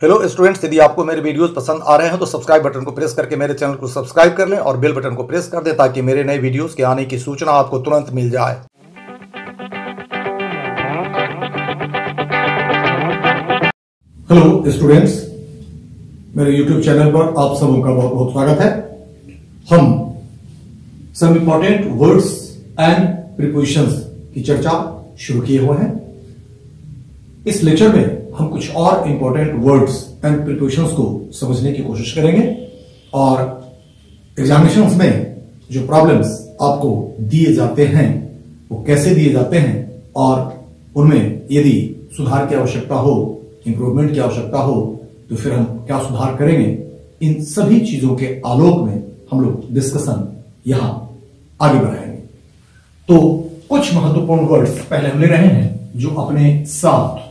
Hello students, यदि आपको मेरे वीडियोस पसंद आ रहे हैं तो सब्सक्राइब बटन को प्रेस करके मेरे चैनल को सब्सक्राइब कर लें और बेल बटन को प्रेस कर दें ताकि मेरे नए वीडियोस के आने की सूचना आपको तुरंत मिल जाए। हेलो स्टूडेंट्स, मेरे YouTube चैनल पर आप सबों का बहुत बहुत स्वागत है। हम some important words and prepositions की चर्चा शुरू किए हुए हैं। इस लेक्चर में हम कुछ और इंपॉर्टेंट वर्ड्स एंड प्रीपोजिशंस को समझने की कोशिश करेंगे और एग्जामिनेशंस में जो प्रॉब्लम्स आपको दिए जाते हैं वो कैसे दिए जाते हैं और उनमें यदि सुधार की आवश्यकता हो, इंप्रूवमेंट की आवश्यकता हो तो फिर हम क्या सुधार करेंगे, इन सभी चीजों के आलोक में हम लोग डिस्कशन यहां आगे बढ़ाएंगे। तो कुछ महत्वपूर्ण वर्ड्स पहले हम ले रहे हैं जो अपने साथ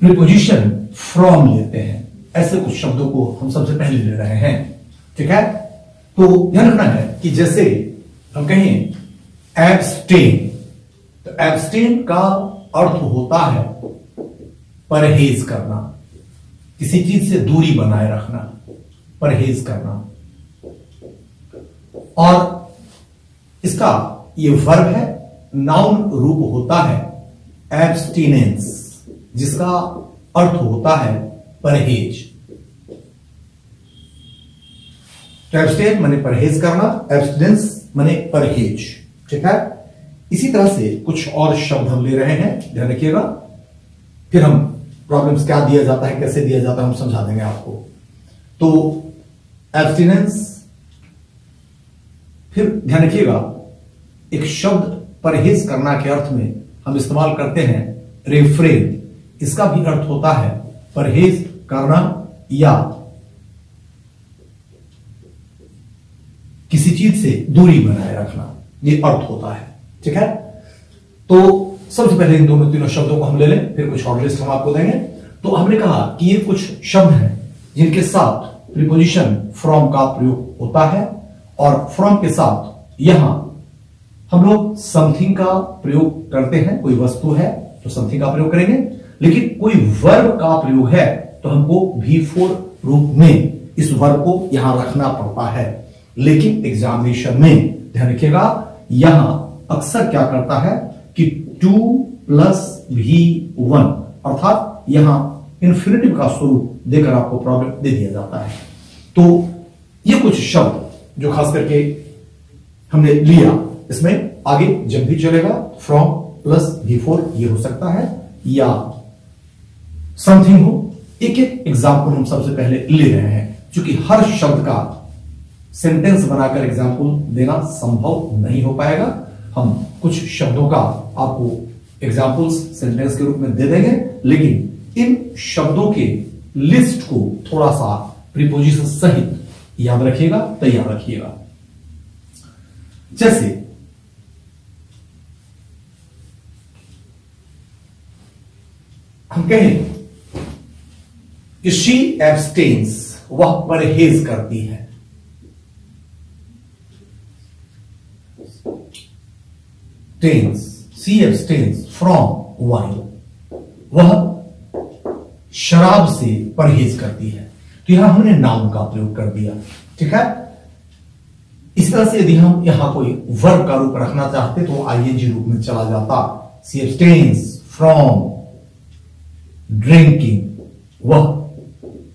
प्रीपोजिशन फ्रॉम लेते हैं। ऐसे कुछ शब्दों को हम सबसे पहले ले रहे हैं, ठीक है। तो ध्यान रखना है कि जैसे हम कहें एब्स्टेन, तो एब्स्टेन का अर्थ होता है परहेज करना, किसी चीज से दूरी बनाए रखना, परहेज करना। और इसका ये वर्ब है, नाउन रूप होता है एब्स्टिनेंस, जिसका अर्थ होता है परहेज। तो एब्स्टेन माने परहेज करना, एब्स्टिनेंस माने परहेज, ठीक है। इसी तरह से कुछ और शब्द हम ले रहे हैं, ध्यान रखिएगा। फिर हम प्रॉब्लम्स क्या दिया जाता है, कैसे दिया जाता है, हम समझा देंगे आपको। तो एब्स्टिनेंस, फिर ध्यान रखिएगा एक शब्द परहेज करना के अर्थ में हम इस्तेमाल करते हैं रिफ्रेन। इसका भी अर्थ होता है परहेज करना या किसी चीज से दूरी बनाए रखना, ये अर्थ होता है, ठीक है। तो सबसे पहले इन दोनों तीनों शब्दों को हम ले लें, फिर कुछ और लिस्ट हम आपको देंगे। तो हमने कहा कि ये कुछ शब्द हैं जिनके साथ प्रीपोजिशन फ्रॉम का प्रयोग होता है और फ्रॉम के साथ यहां हम लोग समथिंग का प्रयोग करते हैं। कोई वस्तु है तो समथिंग का प्रयोग करेंगे, लेकिन कोई वर्ब का प्रयोग है तो हमको V4 रूप में इस वर्ब को यहां रखना पड़ता है। लेकिन एग्जामिनेशन में ध्यान रखिएगा, यहां अक्सर क्या करता है कि 2 + V1 अर्थात यहां इंफिनिटिव का स्वरूप देकर आपको प्रॉब्लम दे दिया जाता है। तो ये कुछ शब्द जो खास करके हमने लिया, इसमें आगे जब भी चलेगा फ्रॉम प्लस V4 ये हो सकता है या समथिंग हो। एक एक एग्जाम्पल हम सबसे पहले ले रहे हैं, क्योंकि हर शब्द का सेंटेंस बनाकर एग्जाम्पल देना संभव नहीं हो पाएगा। हम कुछ शब्दों का आपको एग्जाम्पल्स सेंटेंस के रूप में दे देंगे, लेकिन इन शब्दों के लिस्ट को थोड़ा सा प्रीपोजिशन सहित याद रखिएगा, तैयार रखिएगा। जैसे हम कहें कि शी एब्स्टेन्स, वह परहेज करती है। Tense, she abstains from wine, वह शराब से परहेज करती है। तो यहां हमने नाउन का प्रयोग कर दिया, ठीक है। इस तरह से यदि हम यहां कोई वर्ब का रूप रखना चाहते तो आईएनजी रूप में चला जाता। शी एब्स्टेन्स फ्रॉम ड्रिंकिंग, वह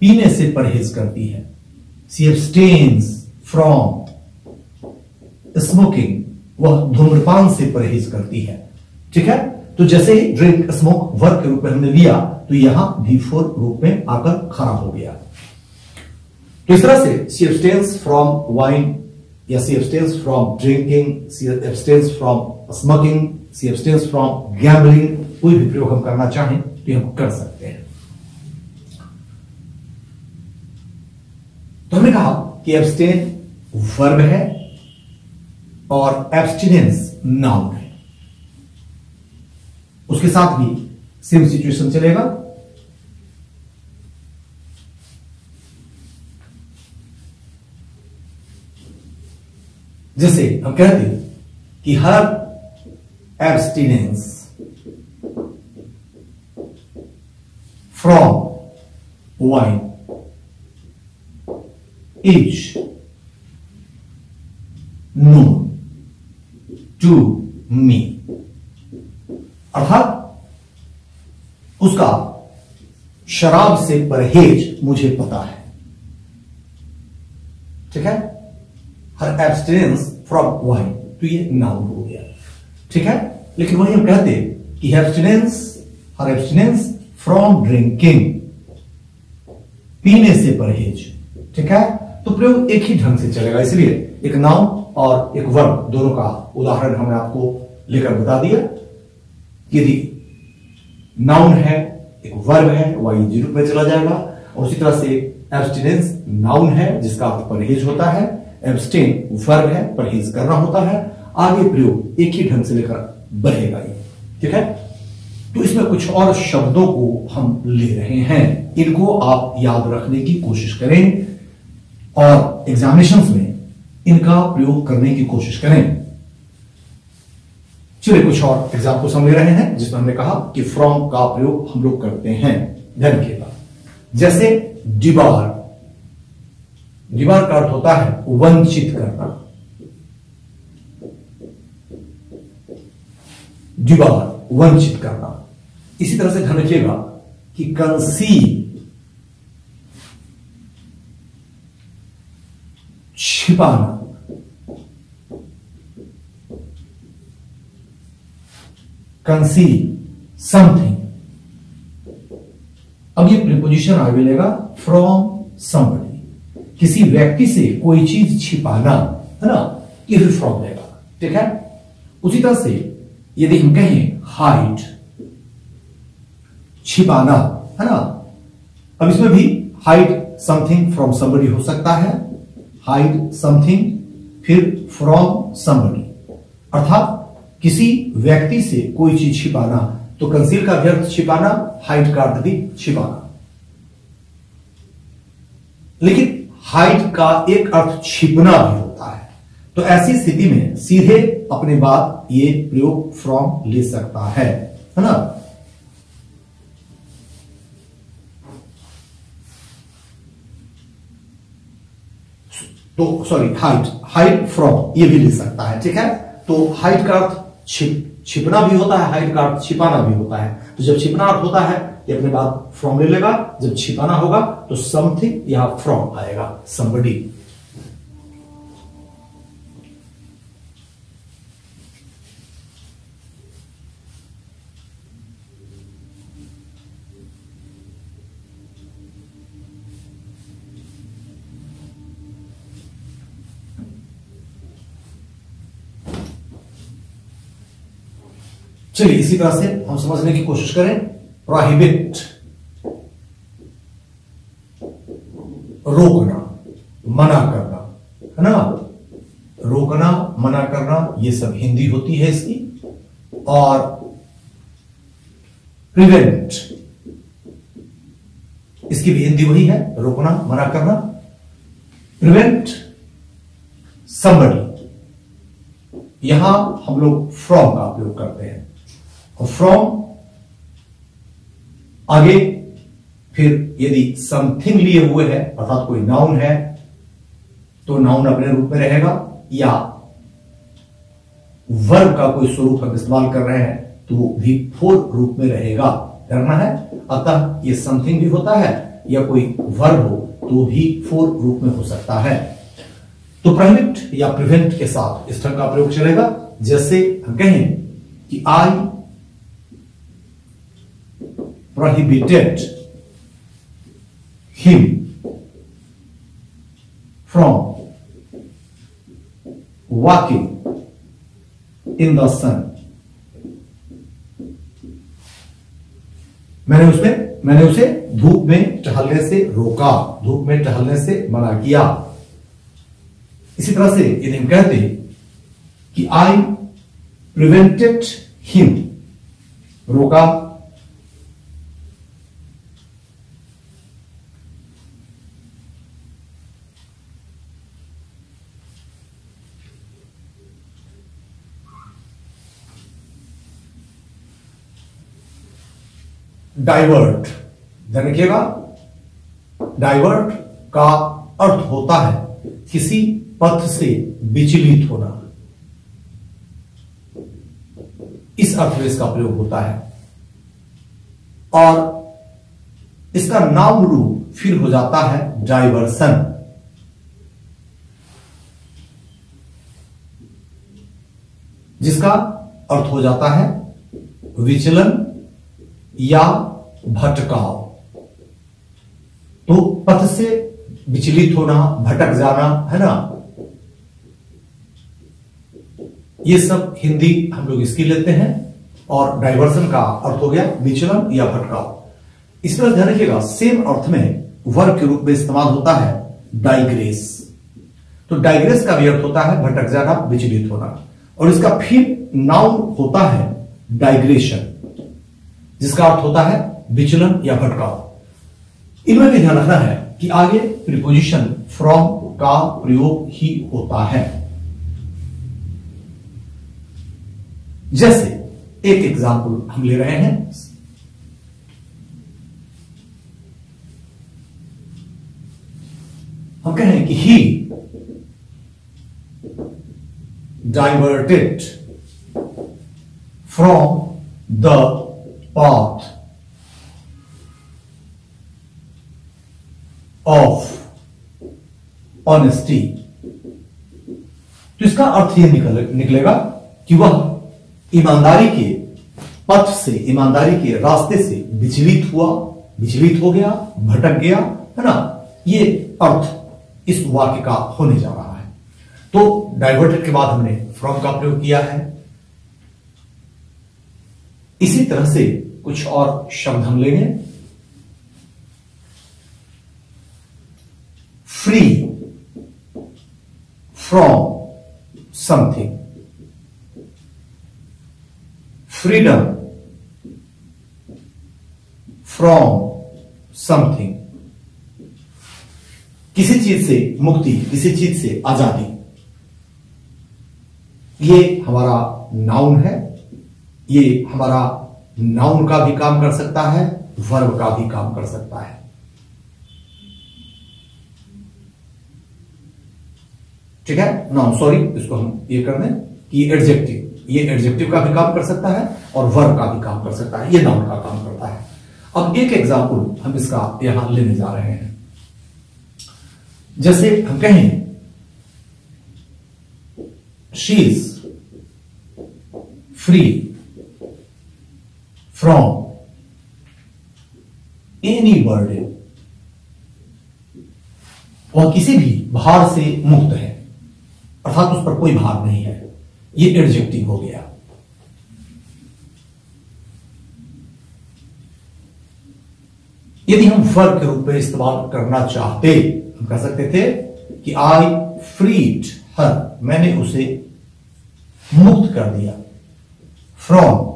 पीने से परहेज करती है। शी एब्स्टेन्स फ्रॉम स्मोकिंग, वह धूम्रपान से परहेज करती है, ठीक है। तो जैसे ही ड्रिंक स्मोक वर्ब के रूप में हमने लिया तो यहां V4 रूप में आकर खड़ा हो गया। तो इस तरह से शी एब्स्टेन्स फ्रॉम वाइन या she abstains from drinking, she abstains from smoking, she abstains from gambling, कोई भी प्रयोग हम करना चाहें तो हम कर सकते हैं। तो हमने कहा कि एब्स्टेन वर्ब है और एब्स्टिनेंस नाउन है। उसके साथ भी सेम सिचुएशन चलेगा। जैसे हम कहते हैं कि हर abstinence from wine is known to me, अर्थात उसका शराब से परहेज मुझे पता है। ठीक है, हर एब्सटेनेंस फ्रॉम वाइन, तो ये नाउन हो गया। ठीक है, लेकिन वही हम कहते कि हर एब्सटेनेंस फ्रॉम ड्रिंकिंग, पीने से परहेज। ठीक है, तो प्रयोग एक ही ढंग से चलेगा, इसलिए एक नाउन और एक वर्ब दोनों का उदाहरण हमने आपको लेकर बता दिया। यदि नाउन है, एक वर्ब है, वही जी रूप में चला जाएगा। और उसी तरह से एब्सटिनेंस नाउन है जिसका अर्थ परहेज होता है, एब्सटेन वर्ब है, परहेज करना होता है। आगे प्रयोग एक ही ढंग से लेकर बढ़ेगा ये। ठीक है, तो इसमें कुछ और शब्दों को हम ले रहे हैं, इनको आप याद रखने की कोशिश करें और एग्जामिनेशंस में इनका प्रयोग करने की कोशिश करें। चलिए कुछ और एग्जाम्पल्स हम ले रहे हैं जिसमें हमने कहा कि फ्रॉम का प्रयोग हम लोग करते हैं। ध्यान रखिएगा, जैसे डिबार, डिबार का अर्थ होता है वंचित करना। डिबार वंचित करना। इसी तरह से ध्यान रखिएगा कि कंसील छिपाना, कंसील समथिंग। अब ये प्रीपोजिशन आगे मिलेगा फ्रॉम समबडी, किसी व्यक्ति से कोई चीज छिपाना, है ना, ये भी फ्रॉम देगा। ठीक है, उसी तरह से यदि हम कहें हाइड, छिपाना, है ना, अब इसमें भी हाइड समथिंग फ्रॉम समबडी हो सकता है, हाइड समथिंग फिर फ्रॉम समबडी, अर्थात किसी व्यक्ति से कोई चीज छिपाना। तो कंसील का भी अर्थ छिपाना, हाइड का अर्थ भी छिपाना। लेकिन हाइड का एक अर्थ छिपना भी होता है, तो ऐसी स्थिति में सीधे अपने बात ये प्रयोग फ्रॉम ले सकता है ना। तो सॉरी, हाइड फ्रॉम ये भी ले सकता है। ठीक है, तो हाइड का अर्थ छिपना भी होता है, हाइड का अर्थ छिपाना भी होता है। तो जब छिपना अर्थ होता है ये अपने बात फ्रॉम ले लेगा, जब छिपाना होगा तो समथिंग या फ्रॉम आएगा, समबडी। चलिए इसी तरह से हम समझने की कोशिश करें। प्रोहिबिट, रोकना, मना करना, है ना, रोकना, मना करना, ये सब हिंदी होती है इसकी। और प्रिवेंट, इसकी भी हिंदी वही है, रोकना, मना करना। प्रिवेंट समबडी, यहां हम लोग फ्रॉम का प्रयोग करते हैं। और फ्रॉम आगे फिर यदि समथिंग लिए हुए है, अर्थात कोई नाउन है, तो नाउन अपने रूप में रहेगा, या वर्ब का कोई स्वरूप हम इस्तेमाल कर रहे हैं तो वो भी फोर रूप में रहेगा, करना है। अतः ये समथिंग भी होता है, या कोई वर्ब हो तो भी फोर रूप में हो सकता है। तो प्रोहिबिट या प्रिवेंट के साथ इस ढंग का प्रयोग चलेगा। जैसे हम कहें कि आई prohibited him from walking in the sun. मैंने उसे धूप में टहलने से रोका, धूप में टहलने से मना किया। इसी तरह से यदि हम कहते कि आई प्रिवेंटेड हिम, रोका, डाइवर्ट, ध्यान रखिएगा, डाइवर्ट का अर्थ होता है किसी पथ से विचलित होना, इस अर्थ में इसका प्रयोग होता है। और इसका नाउन रूप फिर हो जाता है डाइवर्सन। जिसका अर्थ हो जाता है विचलन या भटकाव। तो पथ से विचलित होना, भटक जाना, है ना, ये सब हिंदी हम लोग इसकी लेते हैं। और डाइवर्सन का अर्थ हो गया विचलन या भटकाव। इस पर ध्यान रखिएगा, सेम अर्थ में वर्ब के रूप में इस्तेमाल होता है डाइग्रेस। तो डाइग्रेस का भी अर्थ होता है भटक जाना, विचलित होना। और इसका फिर नाउन होता है डाइग्रेशन, जिसका अर्थ होता है विचलन या भटकाव। इनमें भी ध्यान रखना है कि आगे प्रीपोजिशन फ्रॉम का प्रयोग ही होता है। जैसे एक एग्जाम्पल हम ले रहे हैं, हम कहें कि ही diverted from the path of honesty। तो इसका अर्थ यह निकलेगा कि वह ईमानदारी के पथ से, ईमानदारी के रास्ते से विचलित हुआ, विचलित हो गया, भटक गया, है ना। ये अर्थ इस वाक्य का होने जा रहा है। तो डाइवर्टेड के बाद हमने फ्रॉम का प्रयोग किया है। इसी तरह से कुछ और शब्द हम लेंगे। Free from something, freedom from something, किसी चीज से मुक्ति, किसी चीज से आजादी। ये हमारा नाउन है। ये हमारा नाउन का भी काम कर सकता है, वर्ब का भी काम कर सकता है। ठीक है, नाउन, सॉरी, इसको हम ये कर दें कि एडजेक्टिव, ये एडजेक्टिव का भी काम कर सकता है और वर्ब का भी काम कर सकता है। ये नाउन का काम करता है। अब एक एग्जाम्पल हम इसका यहां लेने जा रहे हैं। जैसे हम कहें she is free from any burden, वह किसी भी भार से मुक्त है, अर्थात उस पर कोई भार नहीं है। ये एडजेक्टिव हो गया। यदि हम वर्ब के रूप में इस्तेमाल करना चाहते, हम कह सकते थे कि आई फ्रीड हर, मैंने उसे मुक्त कर दिया, फ्रॉम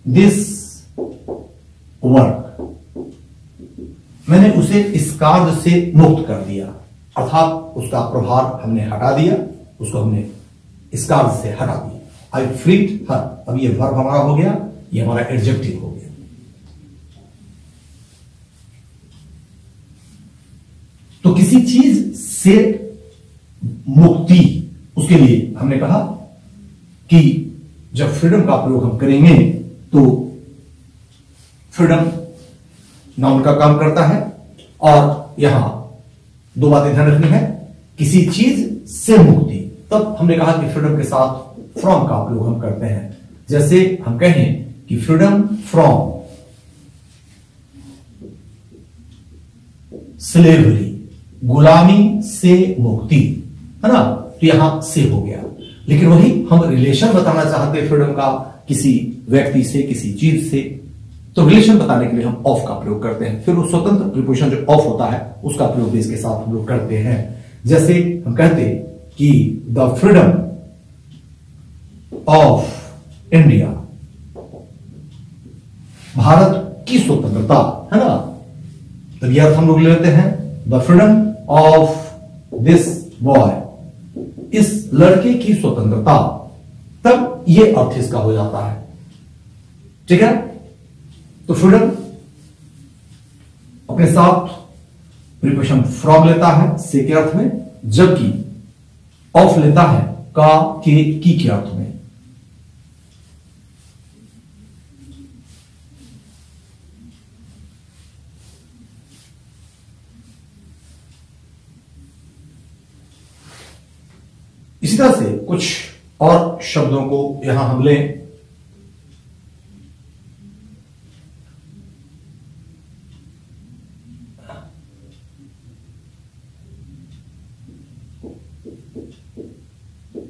दिस वर्क, मैंने उसे इस कार्य से मुक्त कर दिया, अर्थात उसका प्रभार हमने हटा दिया, उसको हमने इस कार्य से हटा दिया। आई फ्रीड हर, अब ये वर्ब हमारा हो गया, ये हमारा एडजेक्टिव हो गया। तो किसी चीज से मुक्ति, उसके लिए हमने कहा कि जब फ्रीडम का प्रयोग हम करेंगे तो फ्रीडम नाउन का काम करता है। और यहां दो बातें ध्यान रखनी है, किसी चीज से मुक्ति, तब हमने कहा कि फ्रीडम के साथ फ्रॉम का प्रयोग हम करते हैं। जैसे हम कहें कि फ्रीडम फ्रॉम स्लेवरी, गुलामी से मुक्ति, है ना। तो यहां से हो गया, लेकिन वही हम रिलेशन बताना चाहते हैं फ्रीडम का किसी व्यक्ति से, किसी चीज से, तो रिलेशन बताने के लिए हम ऑफ का प्रयोग करते हैं। फिर वो स्वतंत्र प्रीपोजिशन जो ऑफ होता है उसका प्रयोग भी इसके साथ हम लोग करते हैं। जैसे हम कहते कि the freedom of India, Bharat की स्वतंत्रता, है ना। तब यह अर्थ हम लोग ले लेते हैं, the freedom of this boy, इस लड़के की स्वतंत्रता, तब यह अर्थ इसका हो जाता है। ठीक है। तो फ्रीडम अपने साथ प्रीपोजिशन फ्रॉम लेता है से के अर्थ में, जबकि ऑफ लेता है का, के, की के अर्थ में। इसी तरह से कुछ और शब्दों को यहां हम लें।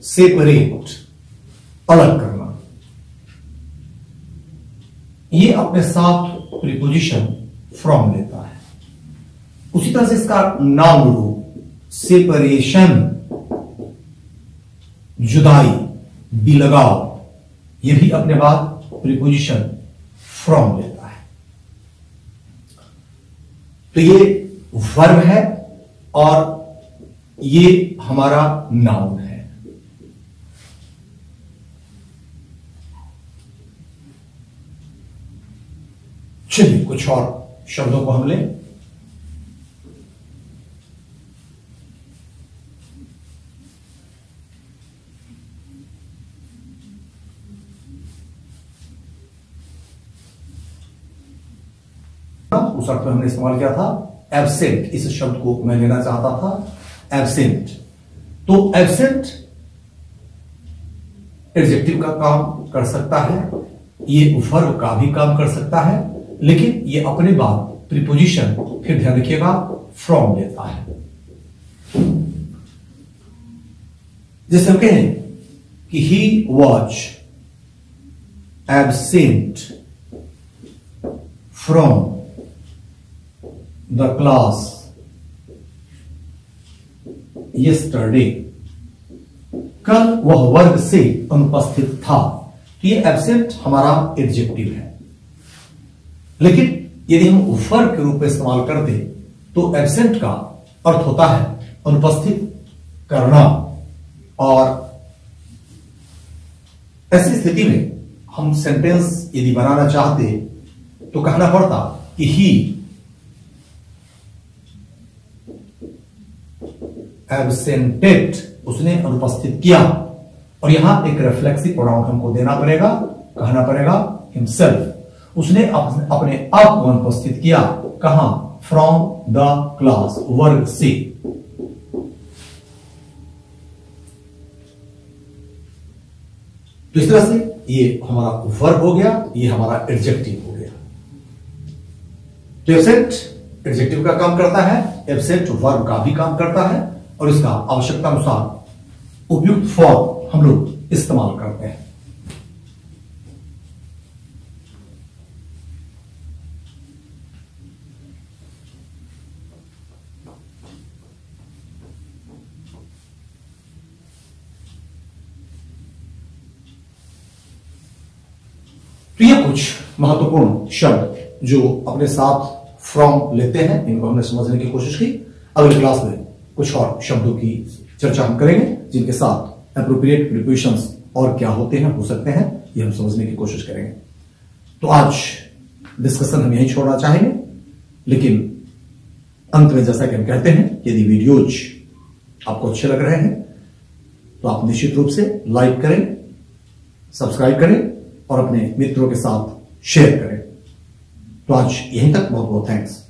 सेपरेट, अलग करना, ये अपने साथ प्रीपोजिशन फ्रॉम लेता है। उसी तरह से इसका नाउन रूप सेपरेशन, जुदाई, बिलगाव, यह भी अपने बाद प्रीपोजिशन फ्रॉम लेता है। तो ये वर्ब है और ये हमारा नाउन है। चलिए कुछ और शब्दों को हम लें। उस अर्थ में हमने इस्तेमाल किया था एब्सेंट, इस शब्द को मैं लेना चाहता था एब्सेंट। तो एब्सेंट एडजेक्टिव का काम कर सकता है, ये वर्ब का भी काम कर सकता है, लेकिन ये अपने बाद प्रीपोजिशन, फिर ध्यान रखिएगा, फ्रॉम लेता है। जैसे हम कहें कि he was absent from the class yesterday, कल वह वर्ग से अनुपस्थित था। तो ये एब्सेंट हमारा एडजेक्टिव है, लेकिन यदि हम वर्ब के रूप में इस्तेमाल करते तो एब्सेंट का अर्थ होता है अनुपस्थित करना, और ऐसी स्थिति में हम सेंटेंस यदि बनाना चाहते तो कहना पड़ता कि ही एब्सेंटेड, उसने अनुपस्थित किया, और यहां एक रिफ्लेक्सिव प्रोनाउन हमको देना पड़ेगा, कहना पड़ेगा हिमसेल्फ। उसने अपने आप को अनुपस्थित किया, कहां? फ्रॉम द क्लास, वर्ग से। तो इस तरह से ये हमारा वर्ब हो गया, ये हमारा एडजेक्टिव हो गया। तो एब्सेंट एडजेक्टिव का काम करता है, एब्सेंट वर्ब का भी काम करता है, और इसका आवश्यकता अनुसार उपयुक्त फॉर्म हम लोग इस्तेमाल करते हैं। तो ये कुछ महत्वपूर्ण शब्द जो अपने साथ फ्रॉम लेते हैं, इनको हमने समझने की कोशिश की। अगली क्लास में कुछ और शब्दों की चर्चा हम करेंगे, जिनके साथ एप्रोप्रिएट प्रीपोजिशंस और क्या होते हैं, हो सकते हैं, ये हम समझने की कोशिश करेंगे। तो आज डिस्कशन हम यहीं छोड़ना चाहेंगे, लेकिन अंत में जैसा कि हम कहते हैं, यदि वीडियोज आपको अच्छे लग रहे हैं तो आप निश्चित रूप से लाइक करें, सब्सक्राइब करें और अपने मित्रों के साथ शेयर करें। तो आज यहीं तक, बहुत बहुत थैंक्स।